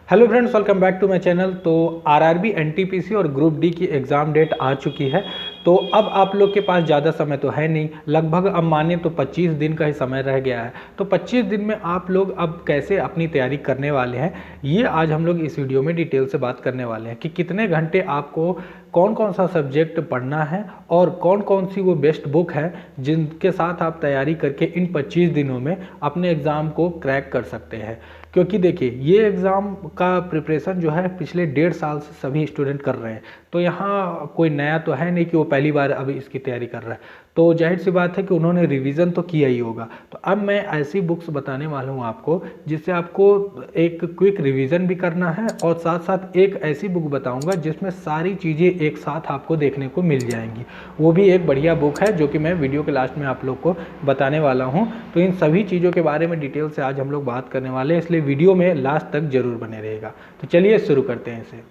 Hello friends, welcome back to my channel. तो RRB NTPC और group D की exam date आ चुकी है। तो अब आप लोग के पास ज़्यादा समय तो है नहीं, लगभग अब माने तो 25 दिन का ही समय रह गया है। तो 25 दिन में आप लोग अब कैसे अपनी तैयारी करने वाले हैं, ये आज हम लोग इस वीडियो में डिटेल से बात करने वाले हैं कि कितने घंटे आपको कौन कौन सा सब्जेक्ट पढ़ना है और कौन कौन सी वो बेस्ट बुक है जिनके साथ आप तैयारी करके इन 25 दिनों में अपने एग्ज़ाम को क्रैक कर सकते हैं। क्योंकि देखिए, ये एग्ज़ाम का प्रिपरेशन जो है पिछले 1.5 साल से सभी स्टूडेंट कर रहे हैं। तो यहाँ कोई नया तो है नहीं कि वो पहली बार अभी इसकी तैयारी कर रहा है। तो जाहिर सी बात है कि उन्होंने रिवीजन तो किया ही होगा। तो अब मैं ऐसी बुक्स बताने वाला हूँ आपको जिससे आपको एक क्विक रिवीजन भी करना है और साथ साथ एक ऐसी बुक बताऊँगा जिसमें सारी चीज़ें एक साथ आपको देखने को मिल जाएंगी। वो भी एक बढ़िया बुक है जो कि मैं वीडियो के लास्ट में आप लोग को बताने वाला हूँ। तो इन सभी चीज़ों के बारे में डिटेल से आज हम लोग बात करने वाले हैं, इसलिए वीडियो में लास्ट तक जरूर बने रहेगा। तो चलिए शुरू करते हैं इसे।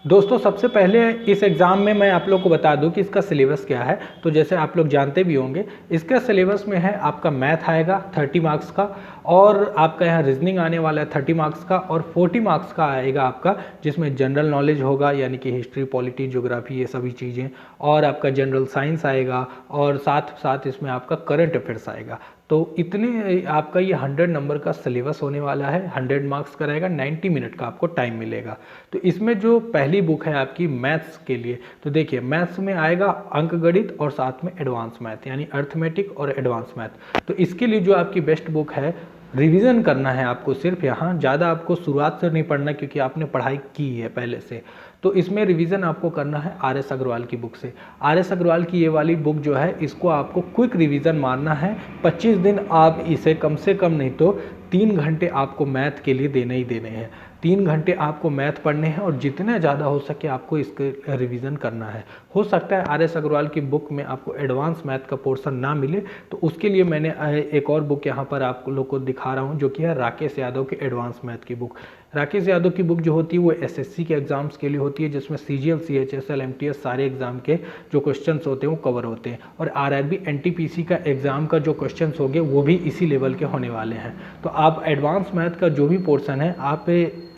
दोस्तों, सबसे पहले इस एग्ज़ाम में मैं आप लोग को बता दूं कि इसका सिलेबस क्या है। तो जैसे आप लोग जानते भी होंगे, इसका सिलेबस में है आपका मैथ आएगा 30 मार्क्स का, और आपका यहाँ रीजनिंग आने वाला है 30 मार्क्स का, और 40 मार्क्स का आएगा आपका जिसमें जनरल नॉलेज होगा, यानी कि हिस्ट्री, पॉलिटी, ज्योग्राफी, ये सभी चीज़ें, और आपका जनरल साइंस आएगा, और साथ साथ इसमें आपका करंट अफेयर्स आएगा। तो इतने आपका ये 100 नंबर का सिलेबस होने वाला है। 100 मार्क्स का रहेगा, 90 मिनट का आपको टाइम मिलेगा। तो इसमें जो पहली बुक है आपकी मैथ्स के लिए, तो देखिए मैथ्स में आएगा अंक गणित और साथ में एडवांस मैथ, यानी अर्थमेटिक और एडवांस मैथ। तो इसके लिए जो आपकी बेस्ट बुक है, रिवीजन करना है आपको सिर्फ, यहाँ ज़्यादा आपको शुरुआत से नहीं पढ़ना क्योंकि आपने पढ़ाई की है पहले से। तो इसमें रिवीजन आपको करना है आर.एस. अग्रवाल की बुक से। आर.एस. अग्रवाल की ये वाली बुक जो है, इसको आपको क्विक रिवीजन मारना है। 25 दिन आप इसे कम से कम नहीं तो 3 घंटे आपको मैथ के लिए देने ही देने हैं। 3 घंटे आपको मैथ पढ़ने हैं और जितने ज़्यादा हो सके आपको इसके रिवीजन करना है। हो सकता है आर.एस. अग्रवाल की बुक में आपको एडवांस मैथ का पोर्शन ना मिले, तो उसके लिए मैंने एक और बुक यहाँ पर आप लोग को दिखा रहा हूँ जो कि है राकेश यादव की एडवांस मैथ की बुक। राकेश यादव की बुक जो होती है वो एसएससी के एग्जाम्स के लिए होती है, जिसमें सीजीएल, सीएचएसएल, एमटीएस सारे एग्जाम के जो क्वेश्चंस होते हैं वो कवर होते हैं। और आरआरबी एनटीपीसी का एग्जाम का जो क्वेश्चंस होंगे वो भी इसी लेवल के होने वाले हैं। तो आप एडवांस मैथ का जो भी पोर्शन है, आप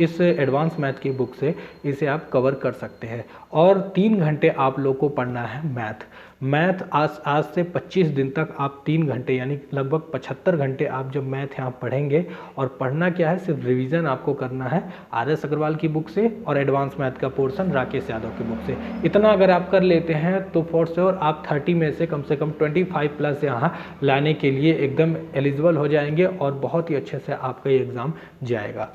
इस एडवांस मैथ की बुक से इसे आप कवर कर सकते हैं। और 3 घंटे आप लोग को पढ़ना है मैथ। आज से 25 दिन तक आप 3 घंटे यानी लगभग 75 घंटे आप जब मैथ यहाँ पढ़ेंगे। और पढ़ना क्या है, सिर्फ रिवीजन आपको करना है आर.एस. अग्रवाल की बुक से और एडवांस मैथ का पोर्शन राकेश यादव की बुक से। इतना अगर आप कर लेते हैं तो फॉर श्योर आप 30 में से कम 25 प्लस यहाँ लाने के लिए एकदम एलिजिबल हो जाएंगे और बहुत ही अच्छे से आपका ये एग्ज़ाम जाएगा।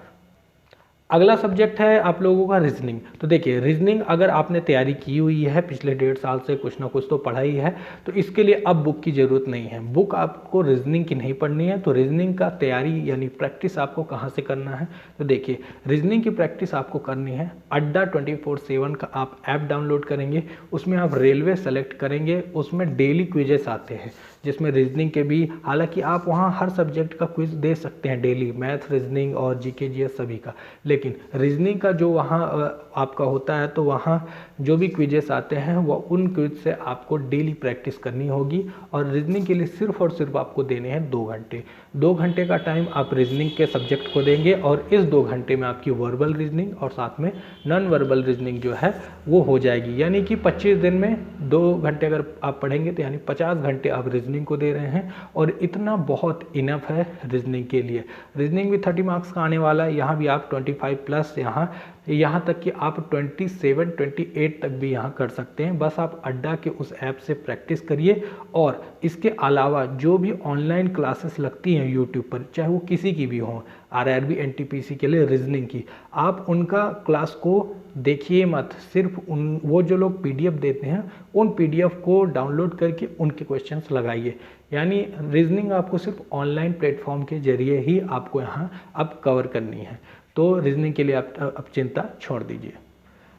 अगला सब्जेक्ट है आप लोगों का रीजनिंग। तो देखिए, रीजनिंग अगर आपने तैयारी की हुई है पिछले 1.5 साल से, कुछ ना कुछ तो पढ़ा ही है, तो इसके लिए अब बुक की ज़रूरत नहीं है। बुक आपको रीजनिंग की नहीं पढ़नी है। तो रीजनिंग का तैयारी यानी प्रैक्टिस आपको कहाँ से करना है, तो देखिए रीजनिंग की प्रैक्टिस आपको करनी है अड्डा 24/7 का आप ऐप डाउनलोड करेंगे। उसमें आप रेलवे सेलेक्ट करेंगे, उसमें डेली क्विजेस आते हैं जिसमें रीजनिंग के भी, हालांकि आप वहाँ हर सब्जेक्ट का क्विज दे सकते हैं डेली, मैथ, रीजनिंग और जीके जीएस सभी का। लेकिन रीजनिंग का जो वहाँ आपका होता है, तो वहाँ जो भी क्विजेस आते हैं वो उन क्विज से आपको डेली प्रैक्टिस करनी होगी। और रीजनिंग के लिए सिर्फ और सिर्फ आपको देने हैं 2 घंटे। 2 घंटे का टाइम आप रीजनिंग के सब्जेक्ट को देंगे और इस 2 घंटे में आपकी वर्बल रीजनिंग और साथ में नॉन वर्बल रीजनिंग जो है वो हो जाएगी। यानी कि 25 दिन में 2 घंटे अगर आप पढ़ेंगे तो यानी 50 घंटे आप रीजनिंग को दे रहे हैं, और इतना बहुत इनफ है रीजनिंग के लिए। रीजनिंग भी 30 मार्क्स का आने वाला है। यहाँ भी आप 25 प्लस यहाँ तक कि आप 27-28 तक भी यहाँ कर सकते हैं। बस आप अड्डा के उस ऐप से प्रैक्टिस करिए। और इसके अलावा जो भी ऑनलाइन क्लासेस लगती हैं यूट्यूब पर, चाहे वो किसी की भी हों, आरआरबी एनटीपीसी के लिए रीजनिंग की, आप उनका क्लास को देखिए मत, सिर्फ वो जो लोग पीडीएफ देते हैं उन पीडीएफ को डाउनलोड करके उनके क्वेश्चंस लगाइए। यानी रीजनिंग आपको सिर्फ ऑनलाइन प्लेटफॉर्म के जरिए ही आपको यहाँ अब कवर करनी है। तो रीजनिंग के लिए आप अब चिंता छोड़ दीजिए।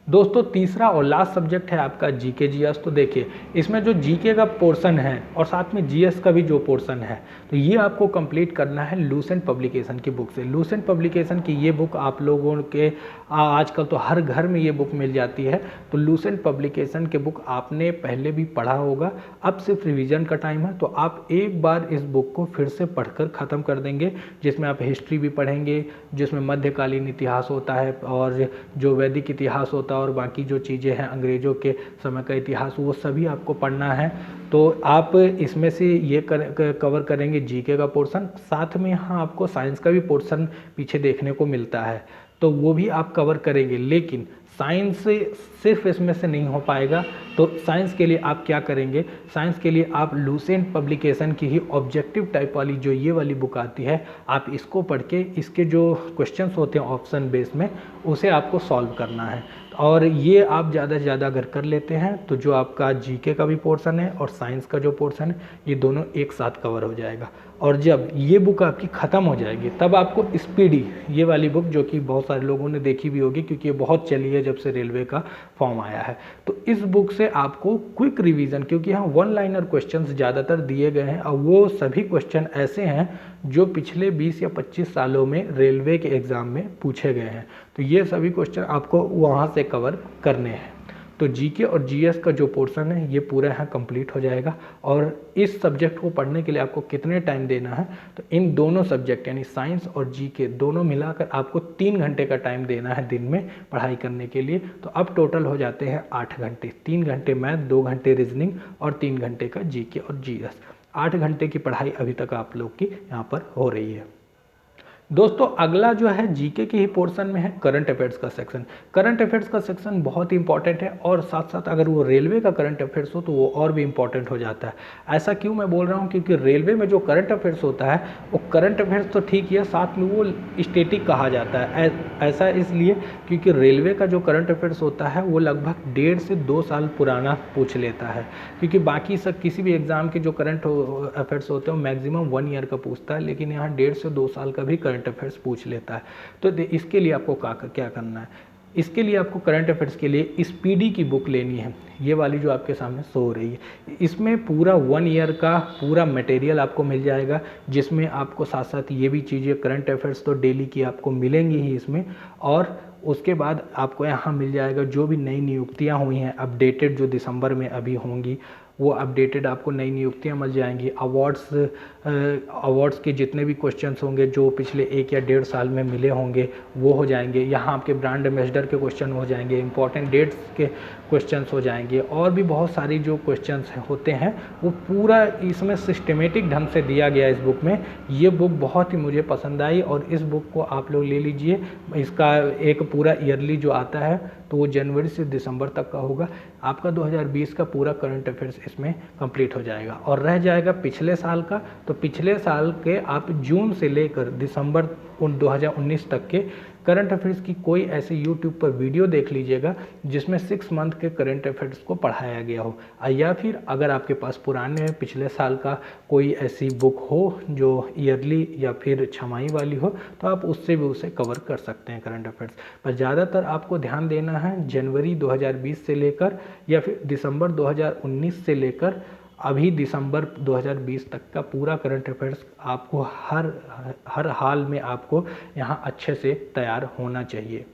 दोस्तों तीसरा और लास्ट सब्जेक्ट है आपका जीके जीएस। तो देखिए इसमें जो जीके का पोर्शन है और साथ में जीएस का भी जो पोर्शन है, तो ये आपको कंप्लीट करना है लूसेंट पब्लिकेशन की बुक से। लूसेंट पब्लिकेशन की ये बुक आप लोगों के आजकल तो हर घर में ये बुक मिल जाती है। तो लूसेंट पब्लिकेशन के बुक आपने पहले भी पढ़ा होगा, अब सिर्फ रिवीजन का टाइम है। तो आप एक बार इस बुक को फिर से पढ़कर ख़त्म कर देंगे, जिसमें आप हिस्ट्री भी पढ़ेंगे, जिसमें मध्यकालीन इतिहास होता है और जो वैदिक इतिहास होता है और बाकी जो चीज़ें हैं अंग्रेज़ों के समय का इतिहास, वो सभी आपको पढ़ना है। तो आप इसमें से ये कवर करेंगे जीके का पोर्शन, साथ में यहाँ आपको साइंस का भी पोर्शन पीछे देखने को मिलता है, तो वो भी आप कवर करेंगे। लेकिन साइंस सिर्फ इसमें से नहीं हो पाएगा, तो साइंस के लिए आप क्या करेंगे, साइंस के लिए आप लूसेंट पब्लिकेशन की ही ऑब्जेक्टिव टाइप वाली जो ये वाली बुक आती है, आप इसको पढ़ के इसके जो क्वेश्चंस होते हैं ऑप्शन बेस में, उसे आपको सॉल्व करना है। और ये आप ज़्यादा से ज़्यादा अगर कर लेते हैं तो जो आपका जीके का भी पोर्शन है और साइंस का जो पोर्शन है, ये दोनों एक साथ कवर हो जाएगा। और जब ये बुक आपकी ख़त्म हो जाएगी तब आपको स्पीडी ये वाली बुक, जो कि बहुत सारे लोगों ने देखी भी होगी क्योंकि ये बहुत चली है जब से रेलवे का फॉर्म आया है, तो इस बुक से आपको क्विक रिवीजन, क्योंकि यहाँ वन लाइनर क्वेश्चंस ज़्यादातर दिए गए हैं और वो सभी क्वेश्चन ऐसे हैं जो पिछले 20 या 25 सालों में रेलवे के एग्ज़ाम में पूछे गए हैं। तो ये सभी क्वेश्चन आपको वहाँ से कवर करने हैं। तो जीके और जीएस का जो पोर्शन है ये पूरा यहाँ कंप्लीट हो जाएगा। और इस सब्जेक्ट को पढ़ने के लिए आपको कितने टाइम देना है, तो इन दोनों सब्जेक्ट यानी साइंस और जीके दोनों मिलाकर आपको 3 घंटे का टाइम देना है दिन में पढ़ाई करने के लिए। तो अब टोटल हो जाते हैं 8 घंटे, 3 घंटे मैथ, 2 घंटे रीजनिंग और 3 घंटे का जीके और जीएस। 8 घंटे की पढ़ाई अभी तक आप लोग की यहाँ पर हो रही है। दोस्तों अगला जो है जीके के ही पोर्शन में है करंट अफेयर्स का सेक्शन। करंट अफेयर्स का सेक्शन बहुत ही इंपॉर्टेंट है और साथ साथ अगर वो रेलवे का करंट अफेयर्स हो तो वो और भी इंपॉर्टेंट हो जाता है। ऐसा क्यों मैं बोल रहा हूँ, क्योंकि रेलवे में जो करंट अफेयर्स होता है वो करंट अफेयर्स तो ठीक है, साथ में वो स्टैटिक कहा जाता है। ऐसा इसलिए क्योंकि रेलवे का जो करंट अफेयर्स होता है वो लगभग 1.5 से 2 साल पुराना पूछ लेता है, क्योंकि बाकी सब किसी भी एग्जाम के जो करंट अफेयर्स होते हैं वो मैक्सिमम 1 ईयर का पूछता है, लेकिन यहाँ 1.5 से 2 साल का भी करंट अफेयर्स पूछ लेता है। तो इसके लिए आपको क्या करना है, इसके लिए आपको करंट अफेयर्स के लिए स्पीडी की बुक लेनी है, ये वाली जो आपके सामने शो हो रही है। इसमें पूरा 1 ईयर का पूरा मटेरियल आपको मिल जाएगा, जिसमें आपको साथ साथ ये भी चीज़ें करंट अफेयर्स तो डेली की आपको मिलेंगी ही इसमें, और उसके बाद आपको यहाँ मिल जाएगा जो भी नई नियुक्तियाँ हुई हैं अपडेटेड, जो दिसंबर में अभी होंगी, वो अपडेटेड आपको नई नियुक्तियाँ मिल जाएंगी। अवार्ड्स के जितने भी क्वेश्चंस होंगे जो पिछले 1 या 1.5 साल में मिले होंगे वो हो जाएंगे। यहाँ आपके ब्रांड एम्बेसडर के क्वेश्चन हो जाएंगे, इंपॉर्टेंट डेट्स के क्वेश्चंस हो जाएंगे, और भी बहुत सारी जो क्वेश्चंस होते हैं वो पूरा इसमें सिस्टमेटिक ढंग से दिया गया इस बुक में। ये बुक बहुत ही मुझे पसंद आई और इस बुक को आप लोग ले लीजिए। इसका एक पूरा ईयरली जो आता है तो वो जनवरी से दिसंबर तक का होगा। आपका 2020 का पूरा करंट अफेयर्स इसमें कंप्लीट हो जाएगा। और रह जाएगा पिछले साल का, तो पिछले साल के आप जून से लेकर दिसंबर 2019 तक के करंट अफेयर्स की कोई ऐसे यूट्यूब पर वीडियो देख लीजिएगा जिसमें 6 मंथ के करंट अफेयर्स को पढ़ाया गया हो, या फिर अगर आपके पास पुराने पिछले साल का कोई ऐसी बुक हो जो ईयरली या फिर छमाही वाली हो, तो आप उससे भी उसे कवर कर सकते हैं करंट अफेयर्स। पर ज़्यादातर आपको ध्यान देना है जनवरी 2020 से लेकर या फिर दिसंबर 2019 से लेकर अभी दिसंबर 2020 तक का पूरा करंट अफेयर्स आपको हर हाल में आपको यहाँ अच्छे से तैयार होना चाहिए,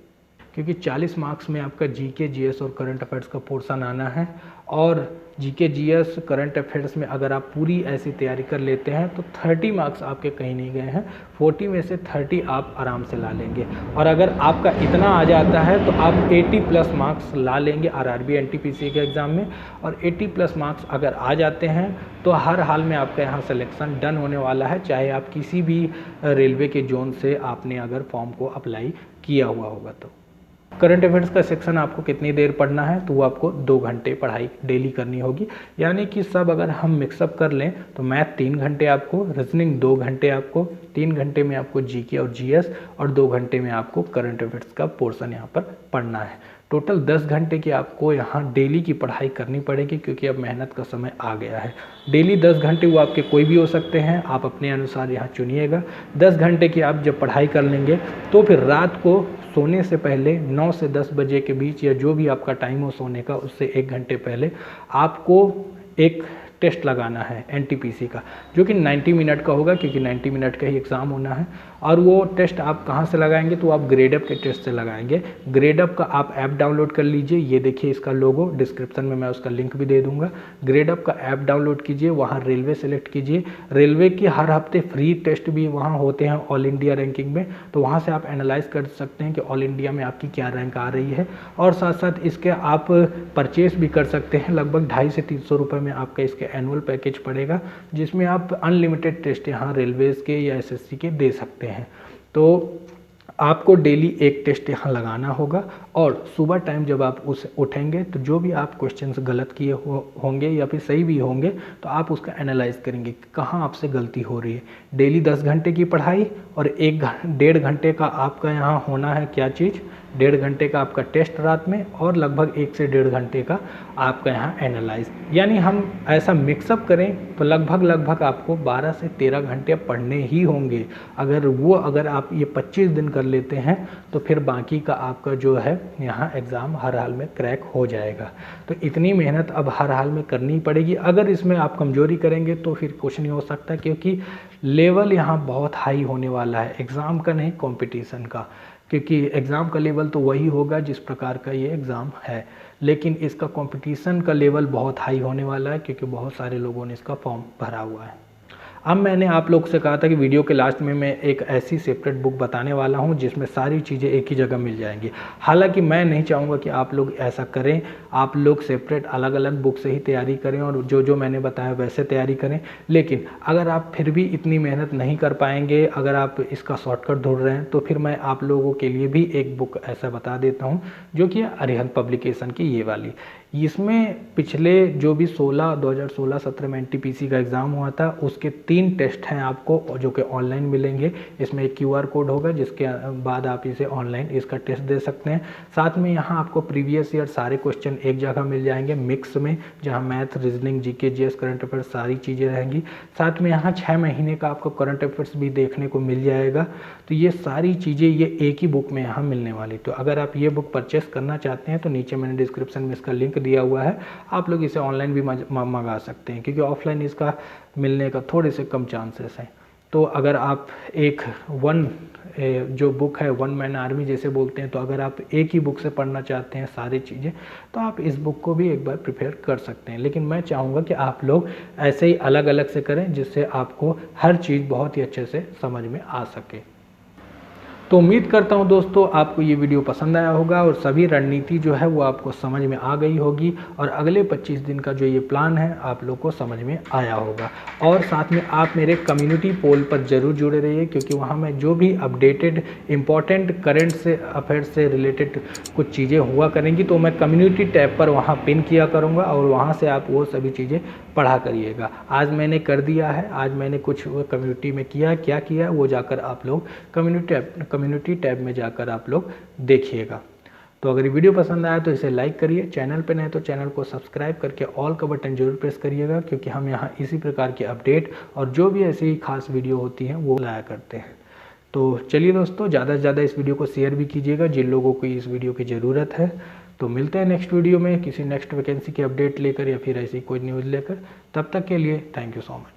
क्योंकि 40 मार्क्स में आपका जीके, जीएस और करंट अफेयर्स का पोर्शन आना है। और जीके, जीएस, करंट अफेयर्स में अगर आप पूरी ऐसी तैयारी कर लेते हैं तो 30 मार्क्स आपके कहीं नहीं गए हैं, 40 में से 30 आप आराम से ला लेंगे। और अगर आपका इतना आ जाता है तो आप 80+ मार्क्स ला लेंगे आरआरबी एनटीपीसी के एग्ज़ाम में। और 80+ मार्क्स अगर आ जाते हैं तो हर हाल में आपका यहाँ सिलेक्शन डन होने वाला है, चाहे आप किसी भी रेलवे के जोन से आपने अगर फॉर्म को अप्लाई किया हुआ होगा। तो करंट अफेयर्स का सेक्शन आपको कितनी देर पढ़ना है, तो वो आपको 2 घंटे पढ़ाई डेली करनी होगी। यानी कि सब अगर हम मिक्सअप कर लें तो मैथ 3 घंटे आपको, रीजनिंग 2 घंटे आपको, 3 घंटे में आपको जीके और जीएस और 2 घंटे में आपको करंट अफेयर्स का पोर्शन यहाँ पर पढ़ना है। टोटल 10 घंटे की आपको यहाँ डेली की पढ़ाई करनी पड़ेगी, क्योंकि अब मेहनत का समय आ गया है। डेली 10 घंटे वो आपके कोई भी हो सकते हैं, आप अपने अनुसार यहाँ चुनिएगा। 10 घंटे की आप जब पढ़ाई कर लेंगे तो फिर रात को सोने से पहले 9 से 10 बजे के बीच, या जो भी आपका टाइम हो सोने का उससे 1 घंटे पहले आपको एक टेस्ट लगाना है एनटीपीसी का, जो कि 90 मिनट का होगा, क्योंकि 90 मिनट का ही एग्ज़ाम होना है। और वो टेस्ट आप कहाँ से लगाएंगे, तो आप ग्रेडअप के टेस्ट से लगाएंगे। ग्रेडअप का आप ऐप डाउनलोड कर लीजिए, ये देखिए इसका लोगो, डिस्क्रिप्शन में मैं उसका लिंक भी दे दूंगा। ग्रेडअप का ऐप डाउनलोड कीजिए, वहाँ रेलवे सेलेक्ट कीजिए। रेलवे की हर हफ्ते फ्री टेस्ट भी वहाँ होते हैं ऑल इंडिया रैंकिंग में, तो वहाँ से आप एनालाइज कर सकते हैं कि ऑल इंडिया में आपकी क्या रैंक आ रही है। और साथ साथ इसके आप परचेस भी कर सकते हैं। लगभग 250 से 300 रुपये में आपका इसके एनुअल पैकेज पड़ेगा, जिसमें आप अनलिमिटेड टेस्ट यहाँ रेलवेज़ के या एसएससी के दे सकते हैं। तो आपको डेली एक टेस्ट यहाँ लगाना होगा, और सुबह टाइम जब आप उसे उठेंगे तो जो भी आप क्वेश्चंस गलत किए होंगे या फिर सही भी होंगे, तो आप उसका एनालाइज करेंगे कि कहाँ आपसे गलती हो रही है। डेली 10 घंटे की पढ़ाई और 1.5 घंटे का आपका यहाँ होना है क्या चीज़, 1.5 घंटे का आपका टेस्ट रात में, और लगभग 1 से 1.5 घंटे का आपका यहाँ एनालाइज। यानी हम ऐसा मिक्सअप करें तो लगभग आपको 12 से 13 घंटे पढ़ने ही होंगे। अगर आप ये 25 दिन कर लेते हैं तो फिर बाकी का आपका जो है यहाँ एग्ज़ाम हर हाल में क्रैक हो जाएगा। तो इतनी मेहनत अब हर हाल में करनी पड़ेगी। अगर इसमें आप कमजोरी करेंगे तो फिर कुछ नहीं हो सकता, क्योंकि लेवल यहाँ बहुत हाई होने वाला है, एग्ज़ाम का नहीं कंपटीशन का। क्योंकि एग्ज़ाम का लेवल तो वही होगा जिस प्रकार का ये एग्ज़ाम है, लेकिन इसका कंपटीशन का लेवल बहुत हाई होने वाला है, क्योंकि बहुत सारे लोगों ने इसका फॉर्म भरा हुआ है। अब मैंने आप लोग से कहा था कि वीडियो के लास्ट में मैं एक ऐसी सेपरेट बुक बताने वाला हूं जिसमें सारी चीज़ें एक ही जगह मिल जाएंगी। हालांकि मैं नहीं चाहूँगा कि आप लोग ऐसा करें, आप लोग सेपरेट अलग अलग बुक से ही तैयारी करें और जो मैंने बताया वैसे तैयारी करें। लेकिन अगर आप फिर भी इतनी मेहनत नहीं कर पाएंगे, अगर आप इसका शॉर्टकट ढूंढ रहे हैं, तो फिर मैं आप लोगों के लिए भी एक बुक ऐसा बता देता हूँ, जो कि अरिहंत पब्लिकेशन की ये वाली। इसमें पिछले जो भी 2016-17 में एनटीपीसी का एग्ज़ाम हुआ था, उसके 3 टेस्ट हैं आपको, जो कि ऑनलाइन मिलेंगे। इसमें एक QR कोड होगा, जिसके बाद आप इसे ऑनलाइन इसका टेस्ट दे सकते हैं। साथ में यहाँ आपको प्रीवियस ईयर सारे क्वेश्चन एक जगह मिल जाएंगे मिक्स में, जहाँ math, reasoning, GK, GS, current affairs सारी चीज़ें रहेंगी। साथ में यहाँ 6 महीने का आपको करंट अफेयर्स भी देखने को मिल जाएगा। तो ये सारी चीज़ें ये एक ही बुक में यहाँ मिलने वाली। तो अगर आप ये बुक परचेस करना चाहते हैं तो नीचे मैंने डिस्क्रिप्शन में इसका लिंक दिया हुआ है, आप लोग इसे ऑनलाइन भी मंगा सकते हैं, क्योंकि ऑफलाइन इसका मिलने का थोड़े से कम चांसेस हैं। तो अगर आप जो बुक है वन मैन आर्मी जैसे बोलते हैं, तो अगर आप एक ही बुक से पढ़ना चाहते हैं सारी चीज़ें, तो आप इस बुक को भी एक बार प्रिपेयर कर सकते हैं। लेकिन मैं चाहूँगा कि आप लोग ऐसे ही अलग अलग से करें, जिससे आपको हर चीज़ बहुत ही अच्छे से समझ में आ सके। तो उम्मीद करता हूं दोस्तों आपको ये वीडियो पसंद आया होगा और सभी रणनीति जो है वो आपको समझ में आ गई होगी, और अगले 25 दिन का जो ये प्लान है आप लोग को समझ में आया होगा। और साथ में आप मेरे कम्युनिटी पोल पर ज़रूर जुड़े रहिए, क्योंकि वहाँ मैं जो भी अपडेटेड इम्पॉर्टेंट करंट से अफेयर्स से रिलेटेड कुछ चीज़ें हुआ करेंगी, तो मैं कम्युनिटी टैब पर वहाँ पिन किया करूँगा, और वहाँ से आप वो सभी चीज़ें पढ़ा करिएगा। आज मैंने कर दिया है, आज मैंने कुछ कम्युनिटी में क्या किया वो जाकर आप लोग कम्युनिटी टैब में जाकर आप लोग देखिएगा। तो अगर ये वीडियो पसंद आया तो इसे लाइक करिए, चैनल पे नए तो चैनल को सब्सक्राइब करके ऑल का बटन जरूर प्रेस करिएगा, क्योंकि हम यहाँ इसी प्रकार के अपडेट और जो भी ऐसी खास वीडियो होती हैं वो लाया करते हैं। तो चलिए दोस्तों, ज़्यादा से ज़्यादा इस वीडियो को शेयर भी कीजिएगा जिन लोगों को इस वीडियो की ज़रूरत है। तो मिलते हैं नेक्स्ट वीडियो में किसी नेक्स्ट वैकेंसी की अपडेट लेकर या फिर ऐसी कोई न्यूज़ लेकर। तब तक के लिए थैंक यू सो मच।